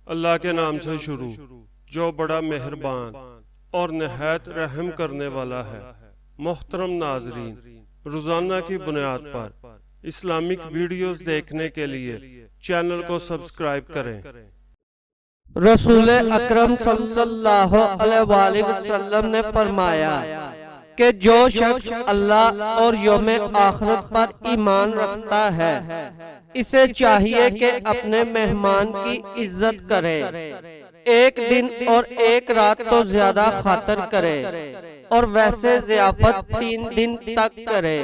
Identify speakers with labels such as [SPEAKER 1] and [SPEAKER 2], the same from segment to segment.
[SPEAKER 1] अल्लाह के नाम से शुरू जो बड़ा मेहरबान और निहायत रहम करने वाला है। मोहतरम नाजरीन, रोजाना की बुनियाद पर इस्लामिक वीडियोस देखने के लिए चैनल को सब्सक्राइब करें।
[SPEAKER 2] रसूल अकरम सल्लल्लाहु अलैहि वसल्लम ने फरमाया कि जो शख्स अल्लाह और यौम आखिरत पर ईमान रखता है, इसे चाहिए कि अपने मेहमान की इज्जत करे, एक दिन और एक रात तो ज्यादा खातर करे और वैसे ज़ियाफत 3 दिन तक करे।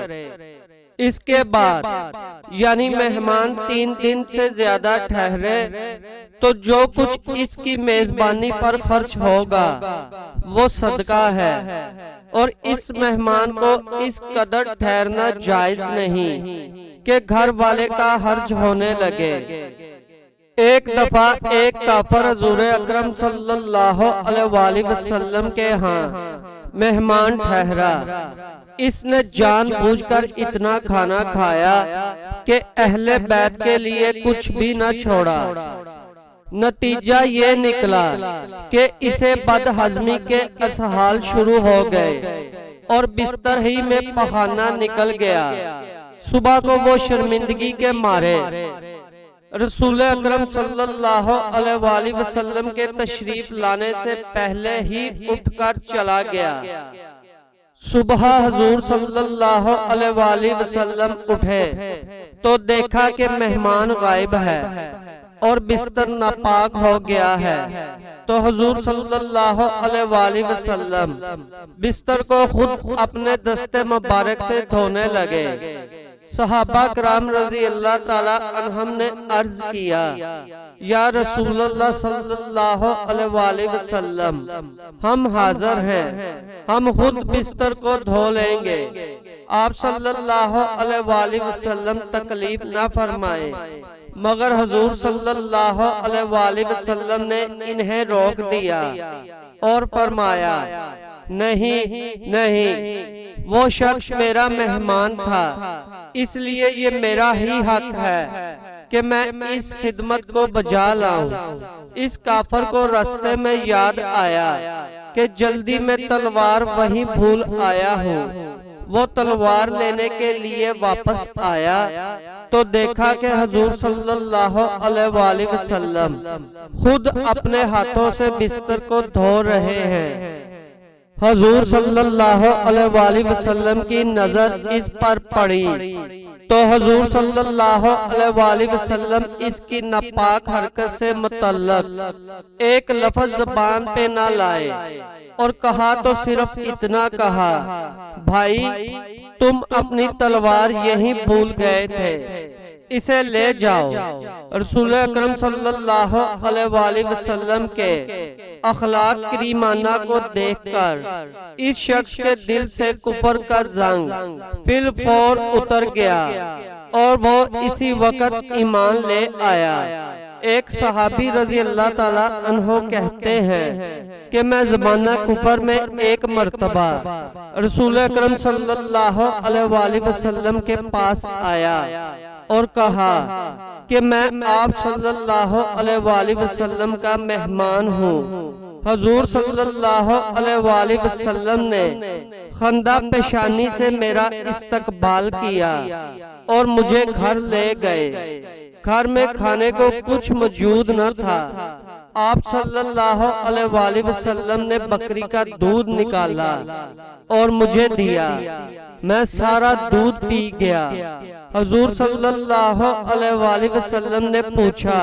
[SPEAKER 2] इसके बाद यानी मेहमान 3 दिन से ज्यादा ठहरे तो जो कुछ इसकी मेजबानी पर खर्च होगा वो सदका है, और इस मेहमान को इस कदर ठहरना जायज नहीं कि घर वाले का हर्ज होने लगे। एक दफा एक काफर हुजूर अकरम सल्लल्लाहु अलैहि वसल्लम के यहाँ मेहमान ठहरा। इसने जानबूझकर इतना खाना खाया कि अहले बैत के लिए कुछ भी न छोड़ा। नतीजा ये निकला कि इसे बदहजमी के असहाल शुरू हो गए और बिस्तर ही में पखाना निकल गया। सुबह को वो शर्मिंदगी के मारे रसूल अकरम सल्लल्लाहु अलैहि वसल्लम के तशरीफ लाने से पहले ही उठकर चला गया। सुबह हुजूर सल्लल्लाहु अलैहि वसल्लम उठे तो देखा कि मेहमान गायब है और बिस्तर नापाक हो गया है। तो हुजूर सल्लल्लाहु अलैहि वसल्लम बिस्तर को खुद अपने दस्ते मुबारक से धोने लगे। सहाबा कराम रजी अल्लाह ताला अन्हम ने अर्ज किया, या रसूलल्लाह सल्लल्लाहु अलैहि वसल्लम, हम हाजिर हैं, हम खुद बिस्तर को धो लेंगे। आप सल्लल्लाहु अलैहि वसल्लम तकलीफ न फरमाए, मगर हुजूर सल्लल्लाहु अलैहि वसल्लम ने इन्हें रोक दिया और फरमाया, नहीं नहीं, वो शख्स मेरा मेहमान था, इसलिए ये मेरा ही हक है कि मैं इस खिदमत को बजा लाऊं। इस काफर को रास्ते में याद आया कि जल्दी में तलवार वहीं भूल आया हूँ। वो तलवार लेने के लिए वापस आया तो देखा कि हुजूर सल्लल्लाहु अलैहि वसल्लम खुद अपने हाथों से बिस्तर को धो रहे हैं। हुजूर सल्लल्लाहु अलैहि वसल्लम की नजर इस पर पड़ी तो हुजूर सल्लल्लाहु अलैहि वसल्लम इसकी नापाक हरकत से मुतल्लक एक लफ्ज ज़बान पे ना लाए और कहा तो सिर्फ इतना कहा, भाई तुम अपनी तलवार यहीं भूल गए थे, इसे ले जाओ। रसूल अकरम सल्लल्लाहु अलैहि वसल्लम के अखलाक करीमाना को देखकर इस शख्स के दिल से कुफर का जंग फिल फौर उतर गया और वो इसी वक्त ईमान ले आया। एक सहाबी रजी अल्लाह ताला अन्हो कहते हैं कि मैं ज़माना कुफर में एक मर्तबा रसूल अकरम सल्लल्लाहु अलैहि वसल्लम के पास आया और कहा कि मैं आप सल्लल्लाहु अलैहि वसल्लम का मेहमान हूँ। हुजूर सल्लल्लाहु अलैहि वसल्लम ने खंदा पेशानी से मेरा इस्तकबाल किया और मुझे घर ले गए। घर में खाने को कुछ मौजूद न था। आप सल्लल्लाहु अलैहि वसल्लम ने बकरी का दूध निकाला और मुझे दिया। मैं सारा दूध पी गया। हुजूर सल्लल्लाहु अलैहि वसल्लम ने पूछा,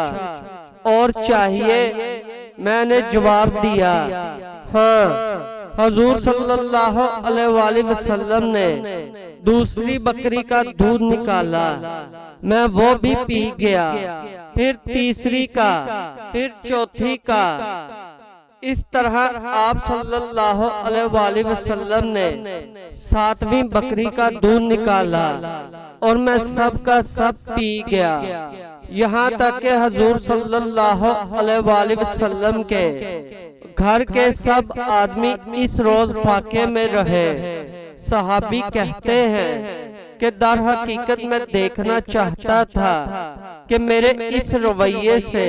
[SPEAKER 2] और चाहिए? मैंने जवाब दिया, हाँ। हुजूर सल्लल्लाहु अलैहि वसल्लम ने दूसरी बकरी का दूध निकाला, मैं वो भी पी गया, फिर तीसरी का, फिर चौथी का। इस तरह आप सल्लल्लाहु अलैहि वसल्लम ने 7वीं बकरी का दूध निकाला और मैं सब का सब पी गया। यहाँ तक कि हुजूर सल्लल्लाहु अलैहि वसल्लम के घर के सब आदमी इस रोज फाके में रहे। सहाबी कहते हैं कि दर हकीकत मैं देखना चाहता था कि मेरे इस रवैये से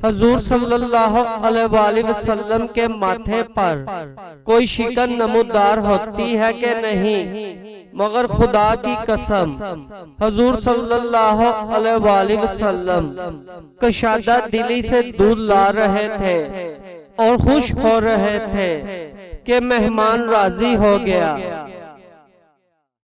[SPEAKER 2] हजूर सल्लल्लाहु अलैहि वसल्लम के माथे पर कोई शिकन नमूदार होती है कि नहीं, मगर खुदा की कसम हजूर सल्लल्लाहु अलैहि वसल्लम कशादा दिली से दूध ला रहे थे और खुश हो रहे थे कि मेहमान राजी हो गया।